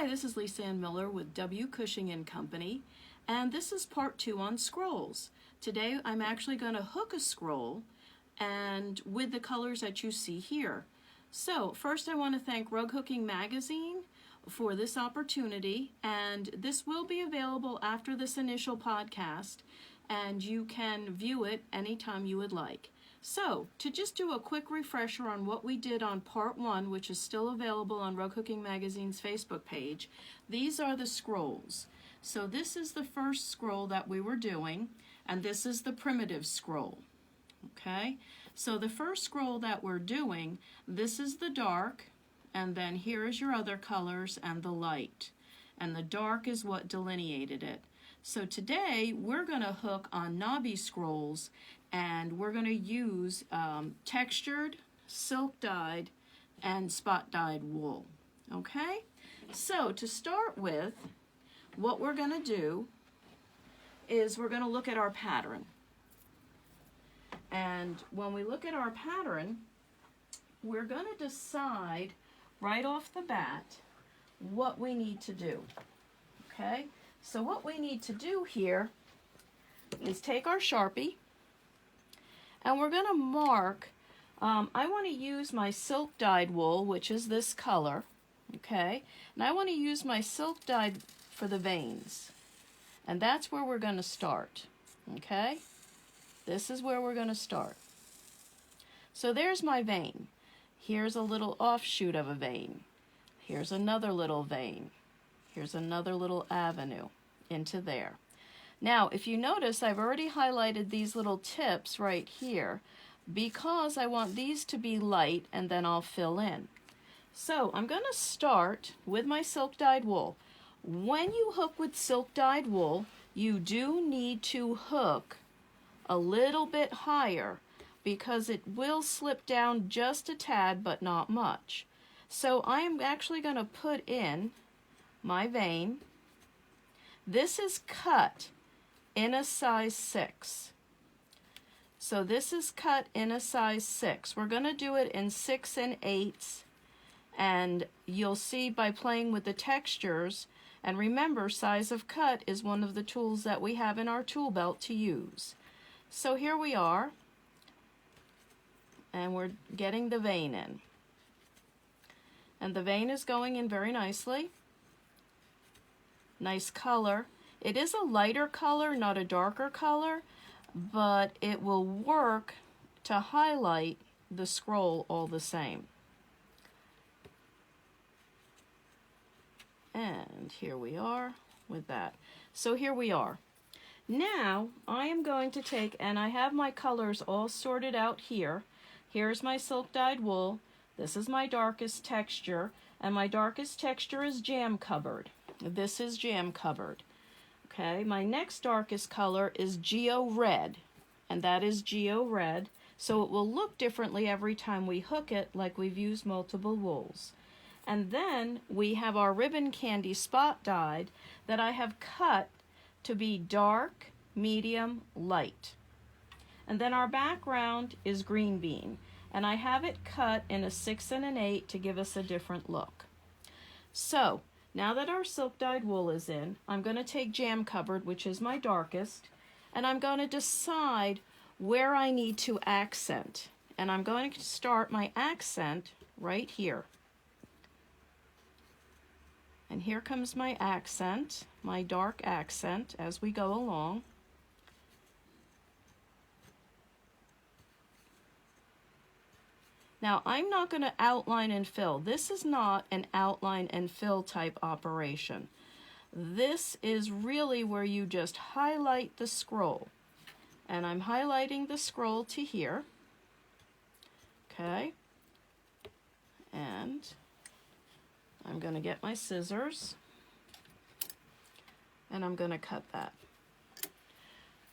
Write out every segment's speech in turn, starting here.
Hi, this is Lisanne Miller with W, Cushing and Company, and this is part 2 on scrolls. Today I'm actually going to hook a scroll and with the colors that you see here. So first I want to thank Rug Hooking Magazine for this opportunity, and this will be available after this initial podcast, and you can view it anytime you would like. So, to just do a quick refresher on what we did on part 1, which is still available on Rug Hooking Magazine's Facebook page, these are the scrolls. So this is the first scroll that we were doing, and this is the primitive scroll. Okay, so the first scroll that we're doing, this is the dark, and then here is your other colors and the light. And the dark is what delineated it. So today we're going to hook on Knobby Scrolls, and we're going to use textured, silk dyed, and spot dyed wool. Okay? So to start with, what we're going to do is we're going to look at our pattern. And when we look at our pattern, we're going to decide right off the bat what we need to do. Okay? So what we need to do here is take our Sharpie, and we're going to mark, I want to use my silk dyed wool, which is this color, okay? And I want to use my silk dyed for the veins. And that's where we're going to start, okay? This is where we're going to start. So there's my vein. Here's a little offshoot of a vein. Here's another little vein. Here's another little avenue into there. Now, if you notice, I've already highlighted these little tips right here because I want these to be light, and then I'll fill in. So I'm going to start with my silk dyed wool. When you hook with silk dyed wool, you do need to hook a little bit higher because it will slip down just a tad, but not much. So I am actually going to put in my vein. This is cut in a size 6. So this is cut in a size 6. We're going to do it in 6 and 8s, and you'll see by playing with the textures, and remember, size of cut is one of the tools that we have in our tool belt to use. So here we are, and we're getting the vein in. And the vein is going in very nicely. Nice color. It is a lighter color, not a darker color, but it will work to highlight the scroll all the same. And here we are with that. So here we are. Now I am going to take, and I have my colors all sorted out here. Here's my silk dyed wool. This is my darkest texture, and my darkest texture is jam covered. This is jam covered. Okay, my next darkest color is Geo Red, and that is Geo Red, so it will look differently every time we hook it, like we've used multiple wools. And then we have our ribbon candy spot dyed that I have cut to be dark, medium, light. And then our background is green bean, and I have it cut in a 6 and an 8 to give us a different look. So now that our silk dyed wool is in, I'm going to take jam covered, which is my darkest, and I'm going to decide where I need to accent. And I'm going to start my accent right here. And here comes my accent, my dark accent, as we go along. Now, I'm not going to outline and fill. This is not an outline and fill type operation. This is really where you just highlight the scroll. And I'm highlighting the scroll to here. Okay. And I'm going to get my scissors, and I'm going to cut that.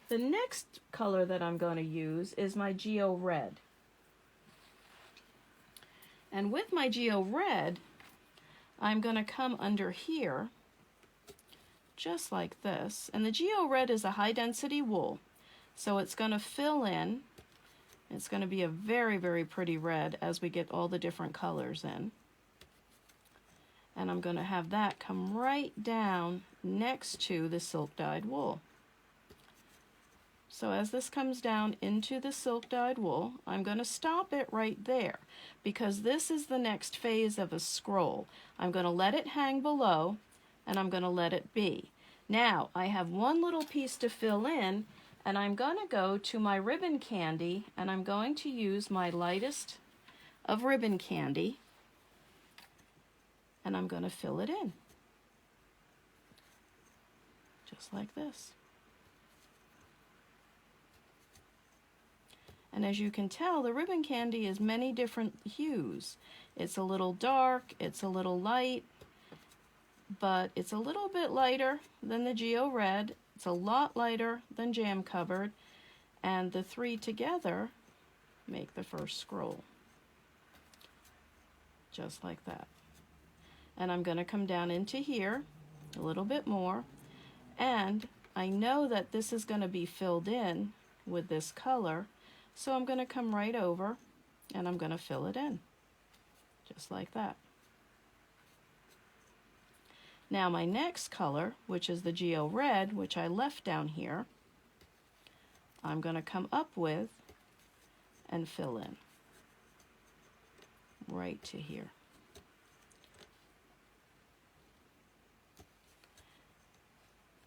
The next color that I'm going to use is my Geo Red. And with my Geo Red, I'm going to come under here, just like this. And the Geo Red is a high density wool, so it's going to fill in. It's going to be a very, very pretty red as we get all the different colors in. And I'm going to have that come right down next to the silk dyed wool. So as this comes down into the silk dyed wool, I'm going to stop it right there because this is the next phase of a scroll. I'm going to let it hang below and I'm going to let it be. Now I have one little piece to fill in, and I'm going to go to my ribbon candy and I'm going to use my lightest of ribbon candy and I'm going to fill it in. Just like this. And as you can tell, the ribbon candy is many different hues. It's a little dark, it's a little light, but it's a little bit lighter than the Geo Red. It's a lot lighter than Jam Covered, and the three together make the first scroll. Just like that. And I'm going to come down into here a little bit more, and I know that this is going to be filled in with this color, so I'm going to come right over and I'm going to fill it in, just like that. Now my next color, which is the Geo Red, which I left down here, I'm going to come up with and fill in right to here.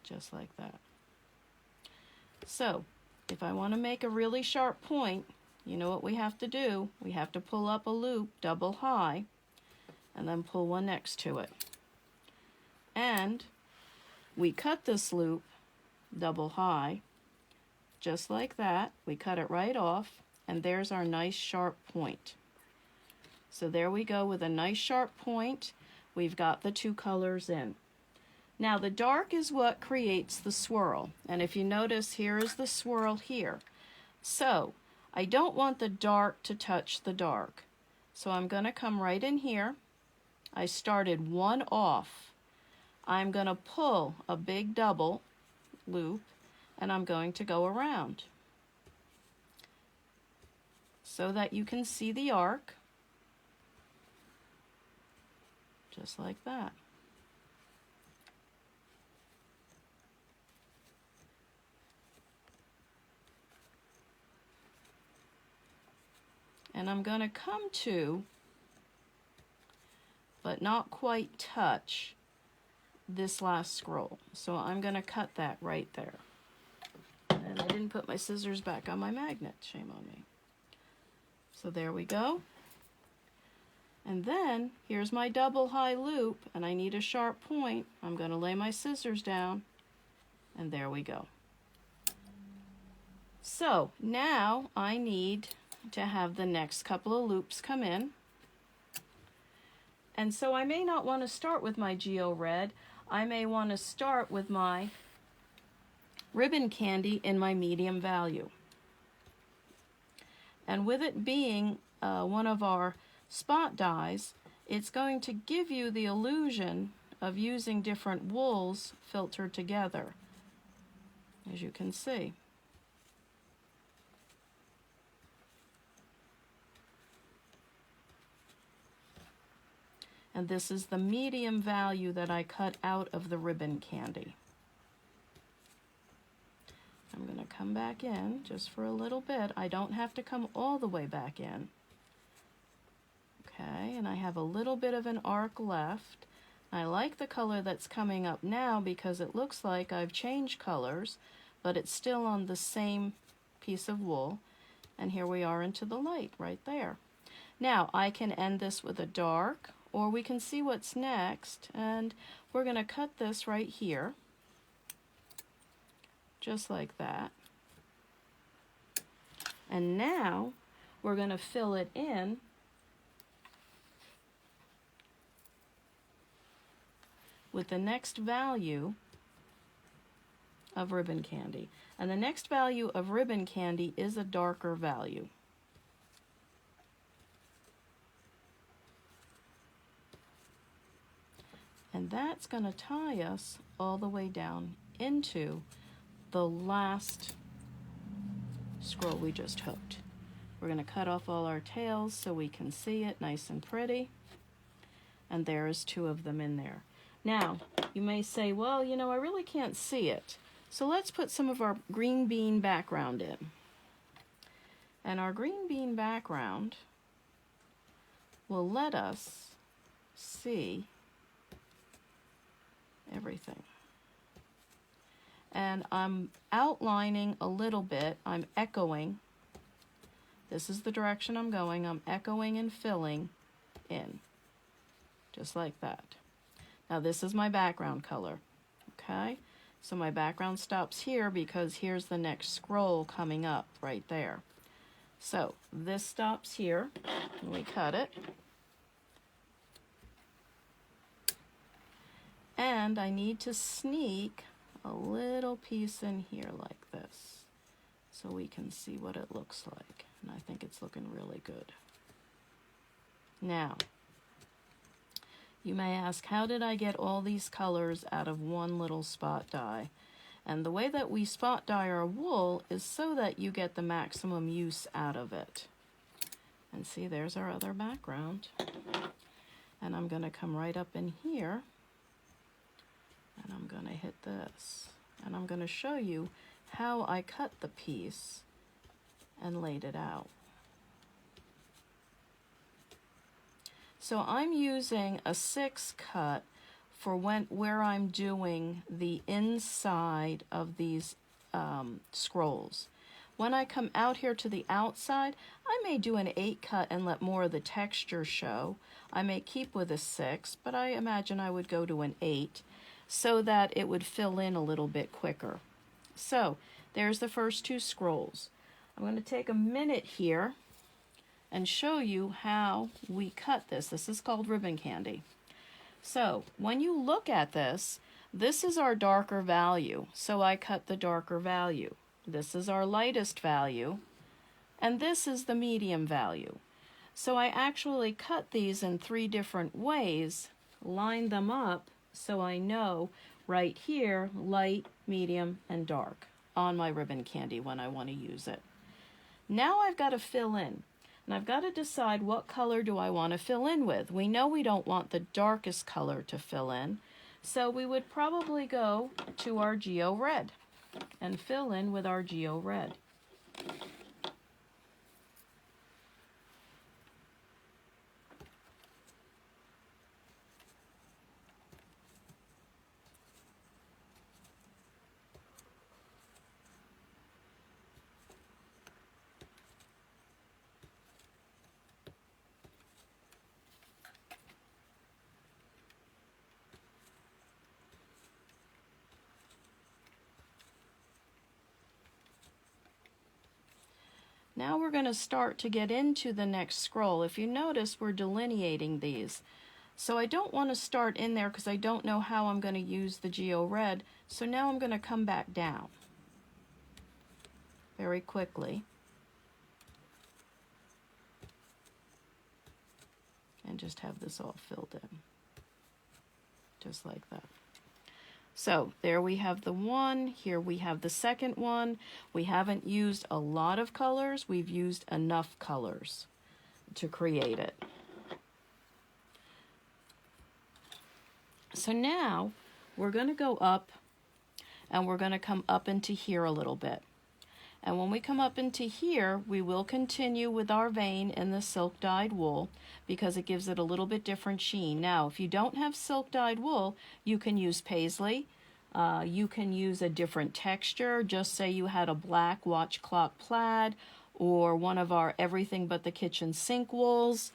Just like that. So if I want to make a really sharp point, you know what we have to do? We have to pull up a loop double high and then pull one next to it. And we cut this loop double high, just like that. We cut it right off, and there's our nice sharp point. So there we go with a nice sharp point. We've got the two colors in. Now the dark is what creates the swirl, and if you notice, here is the swirl here. So I don't want the dark to touch the dark, so I'm going to come right in here. I started one off. I'm going to pull a big double loop and I'm going to go around so that you can see the arc, just like that. And I'm going to come to, but not quite touch, this last scroll. So I'm going to cut that right there. And I didn't put my scissors back on my magnet. Shame on me. So there we go. And then here's my double high loop, and I need a sharp point. I'm going to lay my scissors down, and there we go. So now I need to have the next couple of loops come in. And so I may not want to start with my Geo Red. I may want to start with my ribbon candy in my medium value. And with it being one of our spot dyes, it's going to give you the illusion of using different wools filtered together, as you can see. And this is the medium value that I cut out of the ribbon candy. I'm going to come back in just for a little bit. I don't have to come all the way back in. Okay, and I have a little bit of an arc left. I like the color that's coming up now because it looks like I've changed colors, but it's still on the same piece of wool. And here we are into the light right there. Now I can end this with a dark, or we can see what's next, and we're going to cut this right here, just like that. And now we're going to fill it in with the next value of ribbon candy. And the next value of ribbon candy is a darker value. And that's going to tie us all the way down into the last scroll we just hooked. We're going to cut off all our tails so we can see it nice and pretty. And there's 2 of them in there. Now, you may say, well, you know, I really can't see it. So let's put some of our green bean background in. And our green bean background will let us see everything. And I'm outlining a little bit. I'm echoing. This is the direction I'm going. I'm echoing and filling in, just like that. Now this is my background color, okay? So my background stops here because here's the next scroll coming up right there. So this stops here, and we cut it. And I need to sneak a little piece in here like this so we can see what it looks like. And I think it's looking really good. Now, you may ask, how did I get all these colors out of one little spot dye? And the way that we spot dye our wool is so that you get the maximum use out of it. And see, there's our other background. And I'm going to come right up in here, and I'm going to hit this. And I'm going to show you how I cut the piece and laid it out. So I'm using a 6 cut for where I'm doing the inside of these scrolls. When I come out here to the outside, I may do an 8 cut and let more of the texture show. I may keep with a 6, but I imagine I would go to an 8 so that it would fill in a little bit quicker. So there's the first 2 scrolls. I'm going to take a minute here and show you how we cut this. This is called ribbon candy. So when you look at this, this is our darker value. So I cut the darker value. This is our lightest value, and this is the medium value. So I actually cut these in 3 different ways, line them up so I know right here, light, medium, and dark on my ribbon candy when I want to use it. Now I've got to fill in. And I've got to decide what color do I want to fill in with. We know we don't want the darkest color to fill in, so we would probably go to our Geo Red and fill in with our Geo Red. Now we're going to start to get into the next scroll. If you notice, we're delineating these. So I don't want to start in there because I don't know how I'm going to use the Geo Red. So now I'm going to come back down very quickly and just have this all filled in, just like that. So there we have the one, here we have the second one. We haven't used a lot of colors, we've used enough colors to create it. So now we're going to go up and we're going to come up into here a little bit. And when we come up into here, we will continue with our vein in the silk dyed wool because it gives it a little bit different sheen. Now, if you don't have silk dyed wool, you can use paisley. You can use a different texture. Just say you had a black watch clock plaid or one of our everything but the kitchen sink wools,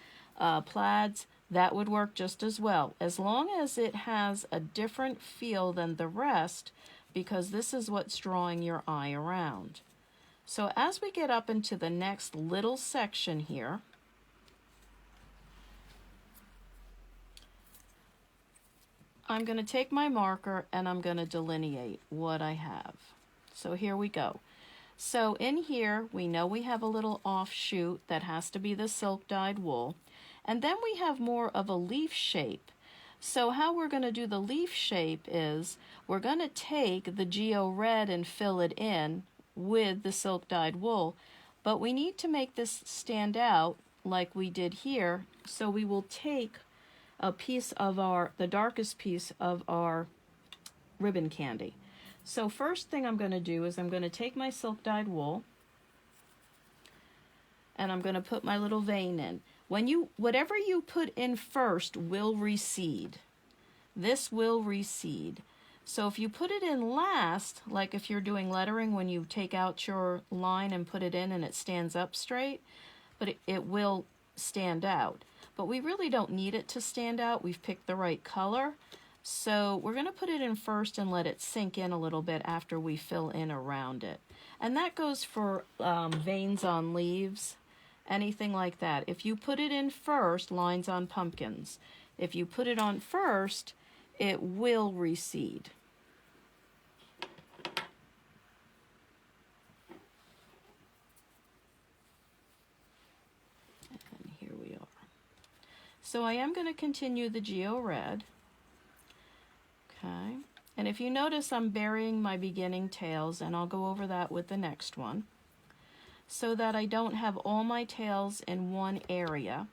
plaids. That would work just as well, as long as it has a different feel than the rest, because this is what's drawing your eye around. So as we get up into the next little section here, I'm going to take my marker and I'm going to delineate what I have. So here we go. So in here, we know we have a little offshoot that has to be the silk dyed wool. And then we have more of a leaf shape. So how we're going to do the leaf shape is we're going to take the Geo Red and fill it in with the silk dyed wool, but we need to make this stand out like we did here, so we will take a piece of the darkest piece of our ribbon candy. So first thing I'm going to do is I'm going to take my silk dyed wool and I'm going to put my little vein in. Whatever you put in first will recede. This will recede. So if you put it in last, like if you're doing lettering, when you take out your line and put it in and it stands up straight, but it will stand out. But we really don't need it to stand out. We've picked the right color. So we're going to put it in first and let it sink in a little bit after we fill in around it. And that goes for veins on leaves, anything like that. If you put it in first, lines on pumpkins, if you put it on first, it will recede. And here we are. So I am going to continue the Geo Red. Okay. And if you notice, I'm burying my beginning tails, and I'll go over that with the next one, so that I don't have all my tails in one area.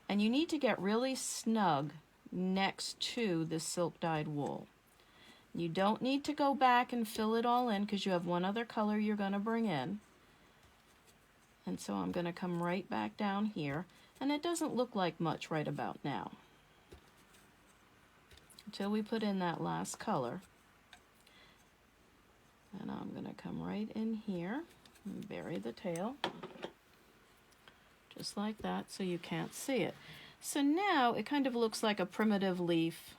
And you need to get really snug next to the silk dyed wool. You don't need to go back and fill it all in because you have one other color you're going to bring in. And so I'm going to come right back down here, and it doesn't look like much right about now until we put in that last color. And I'm going to come right in here and bury the tail just like that so you can't see it. So now it kind of looks like a primitive leaf.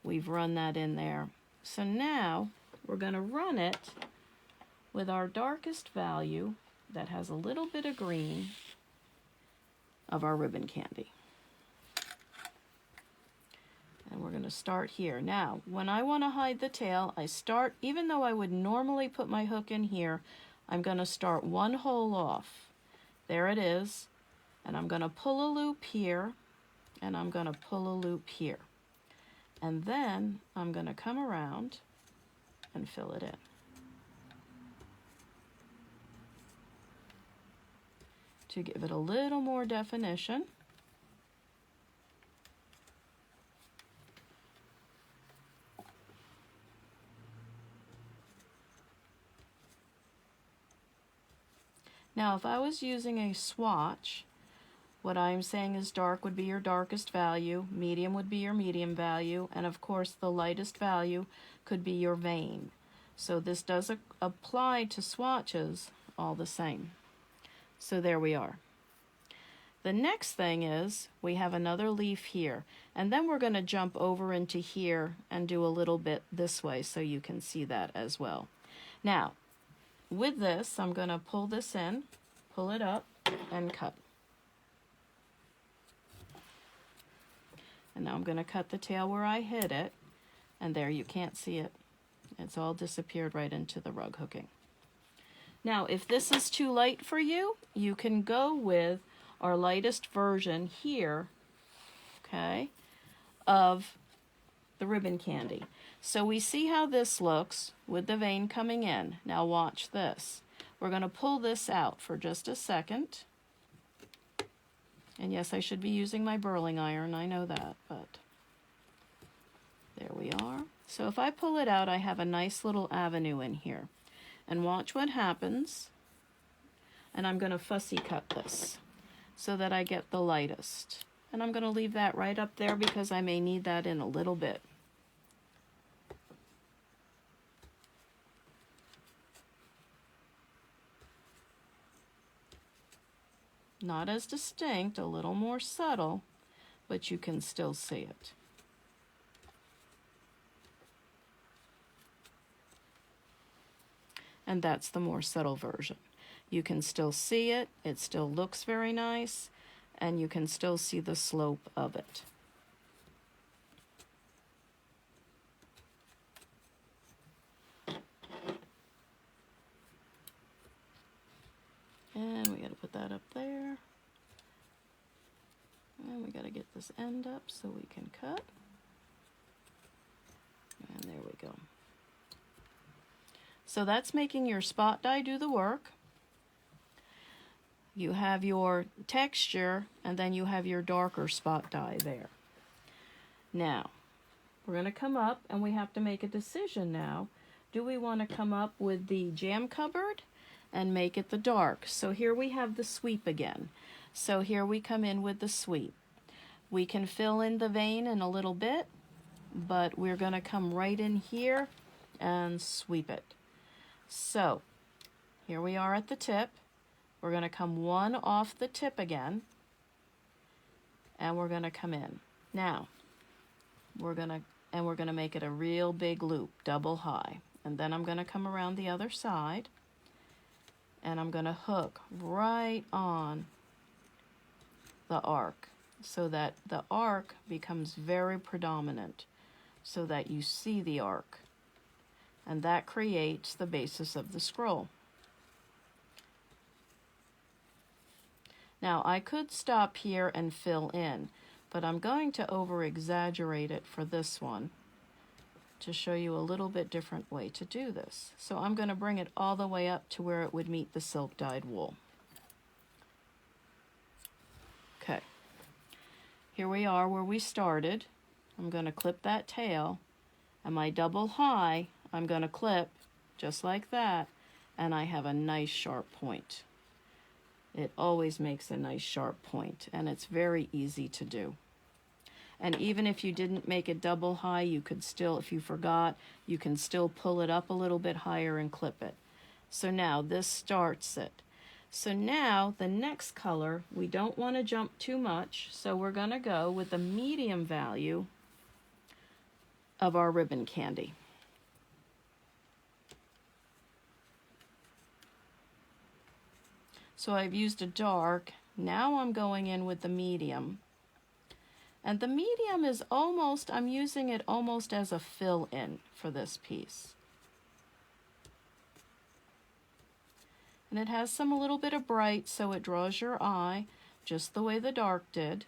We've run that in there. So now we're going to run it with our darkest value that has a little bit of green of our ribbon candy. And we're going to start here. Now, when I want to hide the tail, I start, even though I would normally put my hook in here, I'm going to start one hole off. There it is. And I'm going to pull a loop here, and I'm going to pull a loop here. And then I'm going to come around and fill it in. To give it a little more definition. Now, if I was using a swatch, what I'm saying is dark would be your darkest value, medium would be your medium value, and of course the lightest value could be your vein. So this does apply to swatches all the same. So there we are. The next thing is we have another leaf here, and then we're going to jump over into here and do a little bit this way so you can see that as well. Now, with this, I'm going to pull this in, pull it up, and cut. And now I'm going to cut the tail where I hid it, and there you can't see it. It's all disappeared right into the rug hooking. Now, if this is too light for you, you can go with our lightest version here, okay, of the ribbon candy. So we see how this looks with the vein coming in. Now watch this. We're going to pull this out for just a second. And yes, I should be using my burling iron, I know that, but there we are. So if I pull it out, I have a nice little avenue in here. And watch what happens. And I'm going to fussy cut this so that I get the lightest. And I'm going to leave that right up there because I may need that in a little bit. Not as distinct, a little more subtle, but you can still see it. And that's the more subtle version. You can still see it, it still looks very nice, and you can still see the slope of it. And we got to put that up there. And we got to get this end up so we can cut. And there we go. So that's making your spot die do the work. you have your texture, and then you have your darker spot dye there. Now, we're going to come up and we have to make a decision now. Do we want to come up with the jam cupboard and make it the dark? So here we have the sweep again. So here we come in with the sweep. We can fill in the vein in a little bit, but we're going to come right in here and sweep it. So here we are at the tip. We're going to come one off the tip again, and we're going to come in. Now, we're going to make it a real big loop, double high. And then I'm going to come around the other side, and I'm going to hook right on the arc so that the arc becomes very predominant, so that you see the arc. And that creates the basis of the scroll. Now, I could stop here and fill in, but I'm going to over-exaggerate it for this one to show you a little bit different way to do this. So I'm going to bring it all the way up to where it would meet the silk dyed wool. Okay, here we are where we started. I'm going to clip that tail, and my double high, I'm going to clip just like that, and I have a nice sharp point. It always makes a nice sharp point, and it's very easy to do. And even if you didn't make it double high, you could still, if you forgot, you can still pull it up a little bit higher and clip it. So now this starts it. So now the next color, we don't want to jump too much, so we're going to go with the medium value of our ribbon candy. So I've used a dark. Now I'm going in with the medium. And the medium is almost, I'm using it almost as a fill-in for this piece. And it has some a little bit of bright, so it draws your eye, just the way the dark did.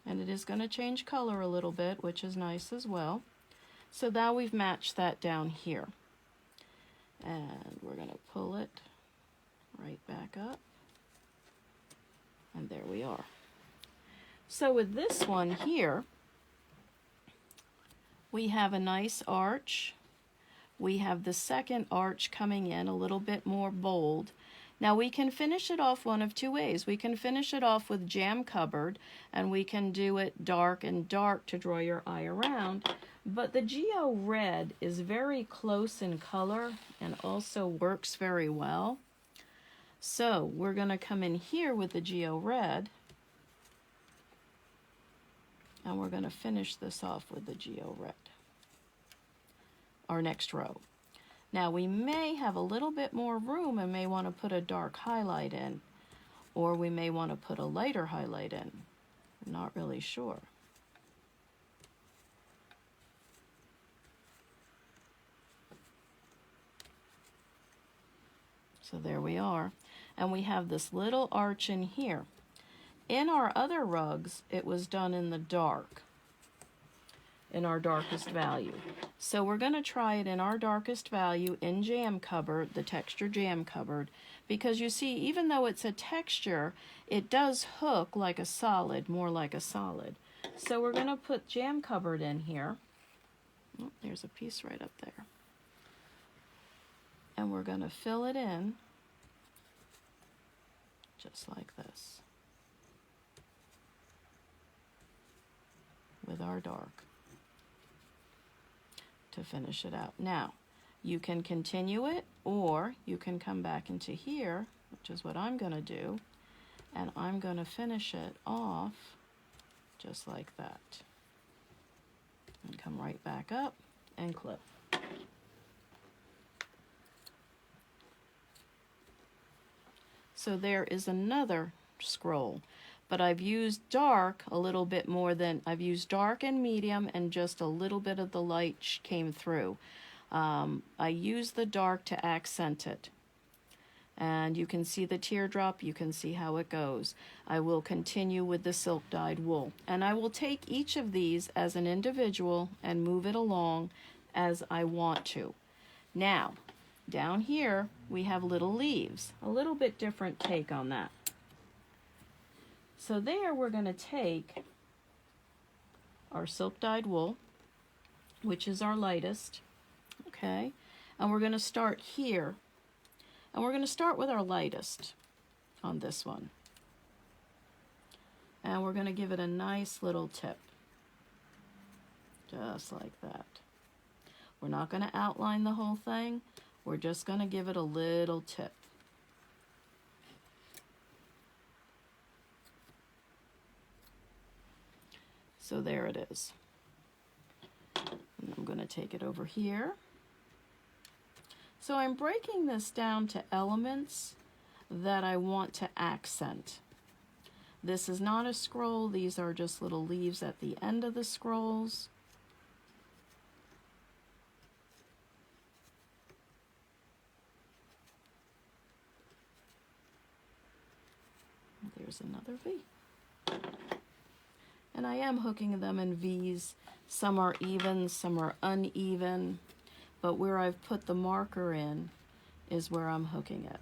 And it is going to change color a little bit, which is nice as well. So now we've matched that down here. And we're going to pull it right back up. And there we are. So with this one here, we have a nice arch. We have the second arch coming in a little bit more bold. Now we can finish it off one of two ways. We can finish it off with jam cupboard, and we can do it dark and dark to draw your eye around. But the Geo Red is very close in color and also works very well. So we're going to come in here with the Geo Red, and we're going to finish this off with the Geo Red, our next row. Now we may have a little bit more room and may want to put a dark highlight in, or we may want to put a lighter highlight in. I'm not really sure. So there we are. And we have this little arch in here. In our other rugs, it was done in the dark, in our darkest value. So we're going to try it in our darkest value in Jam Cupboard, the texture Jam Cupboard, because you see, even though it's a texture, it does hook like a solid, more like a solid. So we're going to put Jam Cupboard in here. Oh, there's a piece right up there. And we're going to fill it in just like this with our dark to finish it out. Now, you can continue it, or you can come back into here, which is what I'm going to do, and I'm going to finish it off just like that. And come right back up and clip. So there is another scroll, but I've used dark a little bit more than, I've used dark and medium, and just a little bit of the light came through. I used the dark to accent it. And you can see the teardrop, you can see how it goes. I will continue with the silk dyed wool. And I will take each of these as an individual and move it along as I want to. Now, down here we have little leaves. A little bit different take on that. So there we're going to take our silk dyed wool, which is our lightest, okay? And we're going to start here. And we're going to start with our lightest on this one. And we're going to give it a nice little tip. Just like that. We're not going to outline the whole thing. We're just going to give it a little tip. So there it is. And I'm going to take it over here. So I'm breaking this down to elements that I want to accent. This is not a scroll, these are just little leaves at the end of the scrolls. There's another V. And I am hooking them in V's. Some are even, some are uneven. But where I've put the marker in is where I'm hooking it.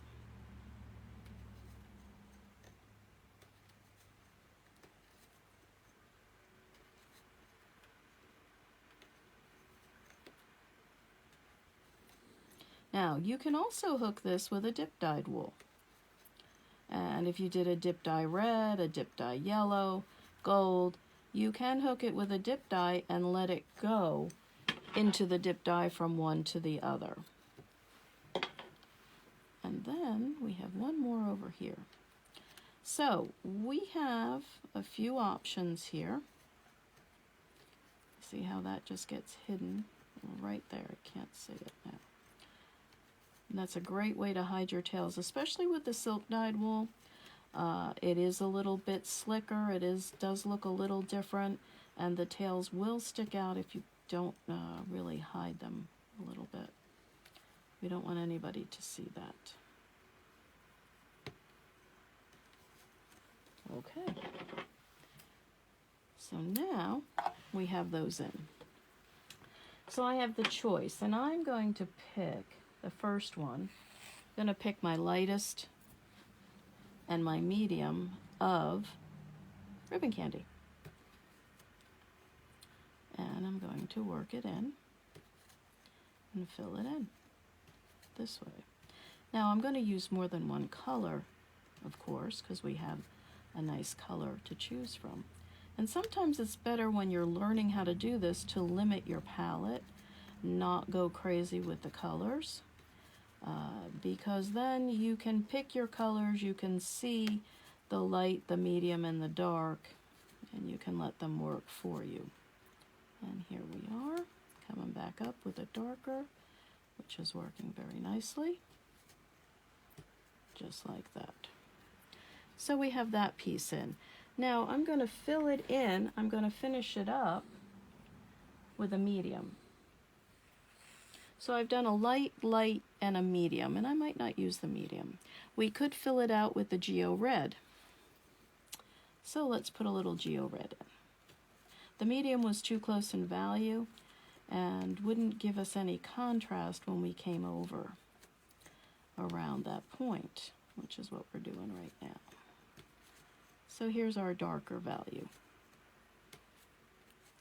Now, you can also hook this with a dip dyed wool. And if you did a dip dye red, a dip dye yellow, gold, you can hook it with a dip dye and let it go into the dip dye from one to the other. And then we have one more over here. So we have a few options here. See how that just gets hidden right there. I can't see it now. And that's a great way to hide your tails, especially with the silk dyed wool. It is a little bit slicker. It does look a little different, and the tails will stick out if you don't really hide them a little bit. We don't want anybody to see that. Okay. So now we have those in. So I have the choice, and I'm going to pick the first one. I'm going to pick my lightest and my medium of ribbon candy. And I'm going to work it in and fill it in this way. Now I'm going to use more than one color, of course, because we have a nice color to choose from. And sometimes it's better when you're learning how to do this to limit your palette, not go crazy with the colors, because then you can pick your colors, you can see the light, the medium, and the dark, and you can let them work for you. And here we are, coming back up with a darker, which is working very nicely, just like that. So we have that piece in. Now I'm going to fill it in, I'm going to finish it up with a medium. So I've done a light, light, and a medium, and I might not use the medium. We could fill it out with the Geo Red. So let's put a little Geo Red in. The medium was too close in value and wouldn't give us any contrast when we came over around that point, which is what we're doing right now. So here's our darker value.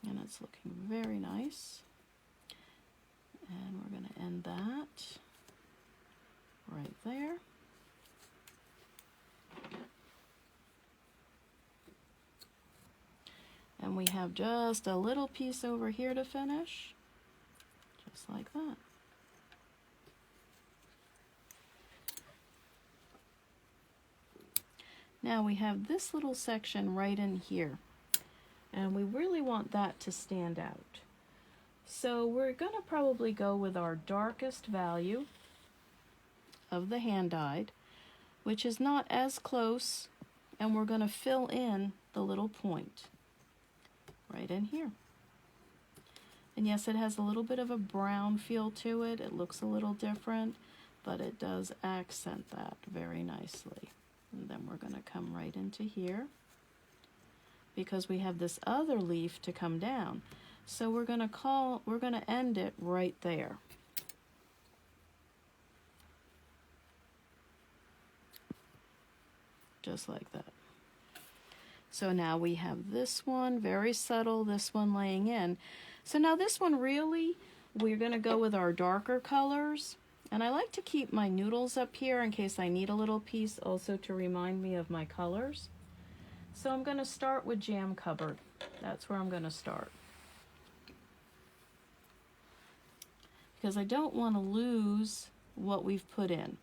And it's looking very nice. And we're going to end that right there. And we have just a little piece over here to finish, just like that. Now we have this little section right in here, and we really want that to stand out. So we're going to probably go with our darkest value of the hand-dyed, which is not as close, and we're going to fill in the little point right in here. And yes, it has a little bit of a brown feel to it. It looks a little different, but it does accent that very nicely. And then we're going to come right into here because we have this other leaf to come down. So we're going to end it right there. Just like that. So now we have this one, very subtle, this one laying in. So now this one really, we're going to go with our darker colors. And I like to keep my noodles up here in case I need a little piece also to remind me of my colors. So I'm going to start with Jam Cupboard. That's where I'm going to start. Because I don't want to lose what we've put in.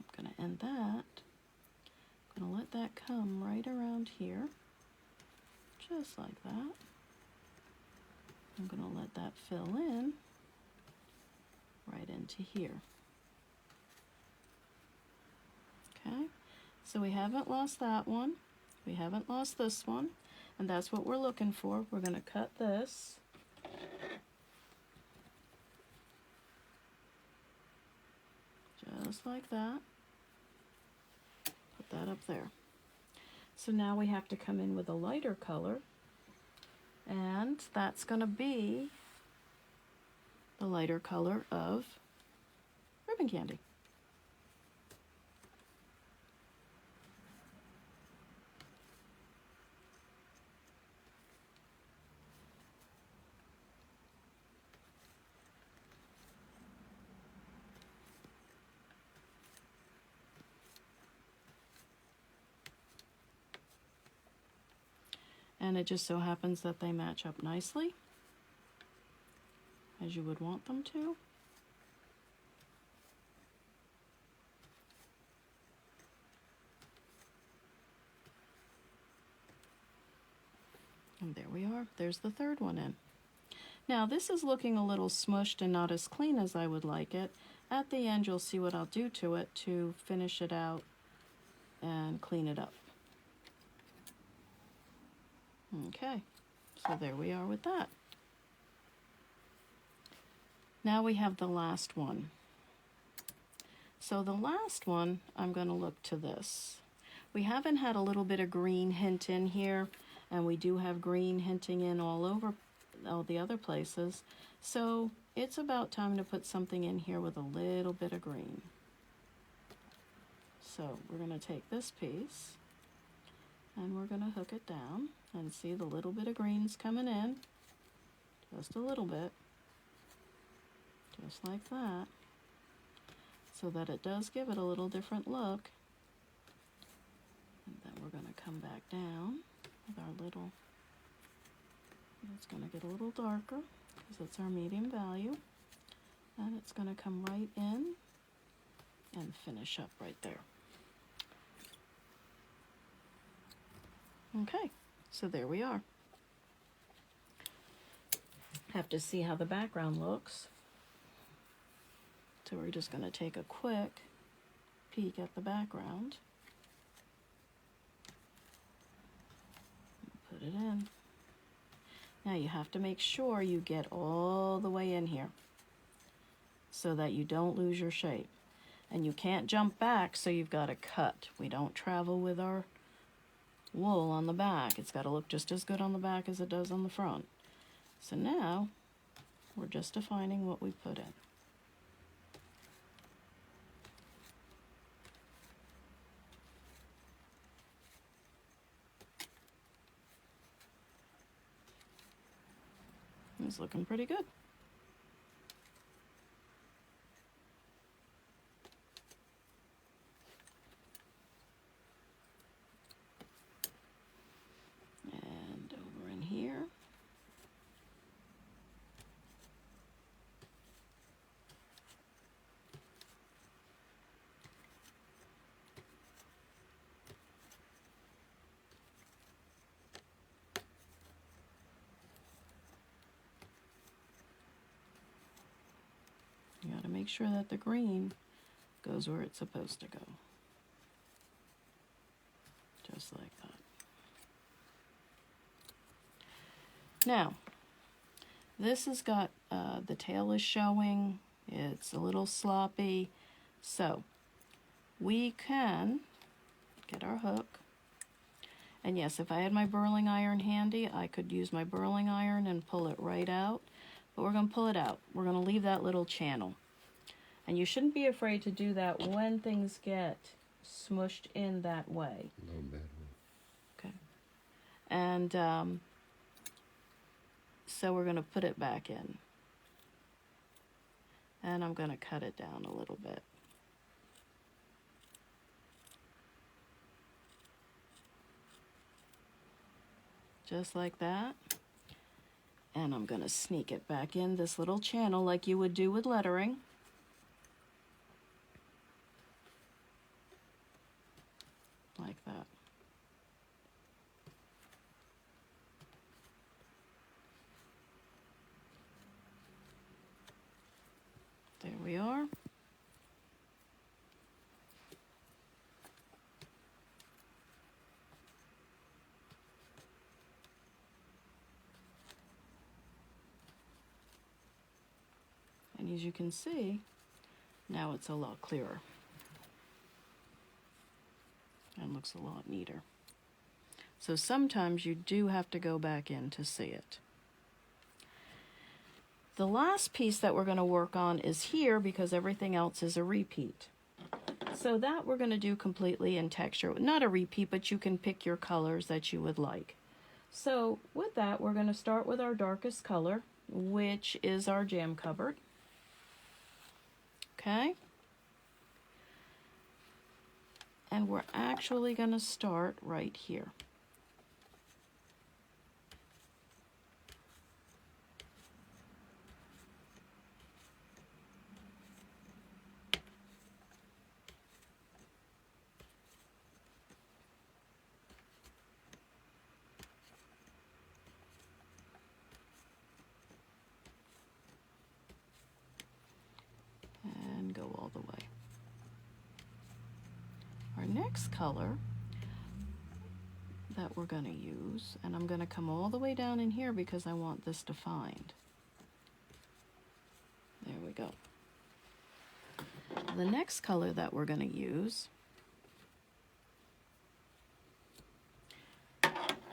I'm going to end that. I'm going to let that come right around here, just like that. I'm going to let that fill in right into here. Okay, so we haven't lost that one. We haven't lost this one, and that's what we're looking for. We're going to cut this. Just like that. Put that up there. So now we have to come in with a lighter color, and that's going to be the lighter color of ribbon candy. And it just so happens that they match up nicely, as you would want them to. And there we are. There's the third one in. Now this is looking a little smushed and not as clean as I would like it. At the end you'll see what I'll do to it to finish it out and clean it up. Okay, so there we are with that. Now we have the last one. So the last one, I'm going to look to this. We haven't had a little bit of green hint in here, and we do have green hinting in all over all the other places. So it's about time to put something in here with a little bit of green. So we're going to take this piece, and we're going to hook it down. And see the little bit of greens coming in, just a little bit, just like that, so that it does give it a little different look. And then we're going to come back down with our little, it's going to get a little darker because it's our medium value, and it's going to come right in and finish up right there. Okay. So there we are. Have to see how the background looks. So we're just going to take a quick peek at the background. Put it in. Now you have to make sure you get all the way in here so that you don't lose your shape. And you can't jump back, so you've got to cut. We don't travel with our wool on the back. It's got to look just as good on the back as it does on the front. So now we're just defining what we put in. It's looking pretty good. make sure that the green goes where it's supposed to go. Just like that. Now, this has got, the tail is showing, it's a little sloppy, so we can get our hook. And yes, if I had my burling iron handy, I could use my burling iron and pull it right out. But we're going to pull it out. We're going to leave that little channel. And you shouldn't be afraid to do that when things get smushed in that way. No bad way. Okay. And so we're going to put it back in. And I'm going to cut it down a little bit. Just like that. And I'm going to sneak it back in this little channel like you would do with lettering. Like that. There we are. And as you can see, now it's a lot clearer and looks a lot neater. So sometimes you do have to go back in to see it. The last piece that we're going to work on is here because everything else is a repeat. So that we're going to do completely in texture. Not a repeat, but you can pick your colors that you would like. So with that, we're going to start with our darkest color, which is our jam cupboard. Okay? And we're actually going to start right here. And go all the way. Our next color that we're going to use, and I'm going to come all the way down in here because I want this defined. There we go. The next color that we're going to use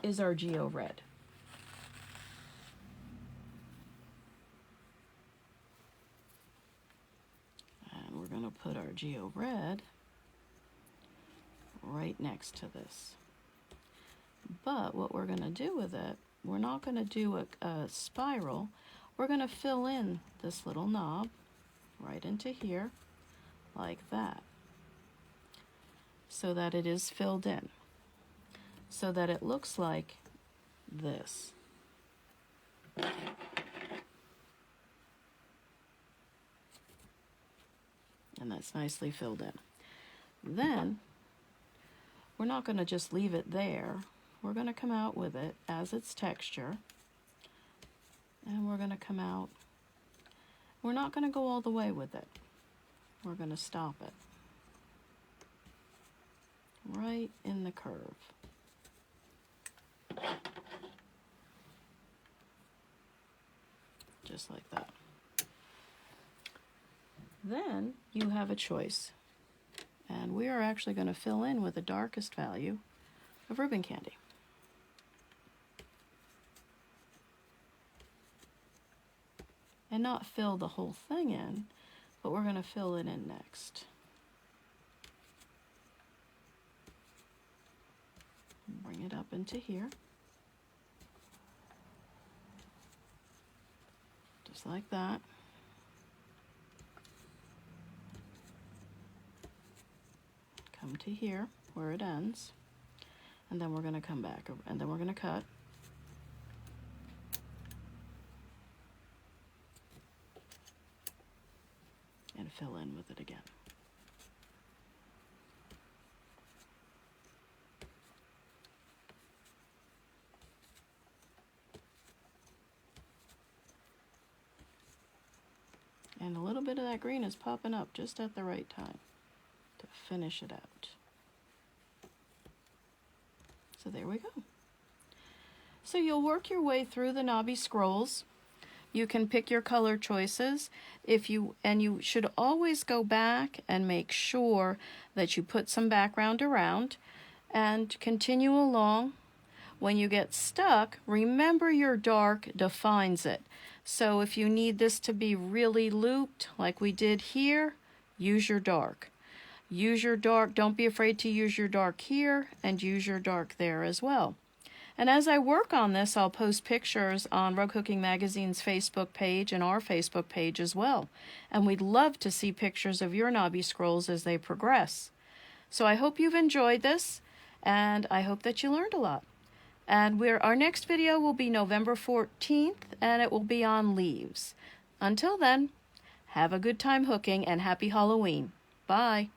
is our Geo Red. And we're going to put our Geo Red right next to this. But what we're going to do with it, we're not going to do a spiral. We're going to fill in this little knob right into here like that, so that it is filled in, so that it looks like this. And that's nicely filled in. Then we're not going to just leave it there. We're going to come out with it as its texture. And we're going to come out. We're not going to go all the way with it. We're going to stop it right in the curve. Just like that. Then you have a choice. And we are actually going to fill in with the darkest value of ribbon candy. And not fill the whole thing in, but we're going to fill it in next. Bring it up into here. Just like that. Come to here where it ends. And then we're going to come back, and then we're going to cut. And fill in with it again. And a little bit bit of that green is popping up just at the right time to finish it out. So there we go. So you'll work your way through the Knobby Scrolls. You can pick your color choices and you should always go back and make sure that you put some background around and continue along. When you get stuck, remember your dark defines it. So if you need this to be really looped like we did here, use your dark. Use your dark, don't be afraid to use your dark here and use your dark there as well. And as I work on this, I'll post pictures on Rug Hooking Magazine's Facebook page and our Facebook page as well. And we'd love to see pictures of your Knobby Scrolls as they progress. So I hope you've enjoyed this, and I hope that you learned a lot. And our next video will be November 14th, and it will be on leaves. Until then, have a good time hooking and happy Halloween. Bye.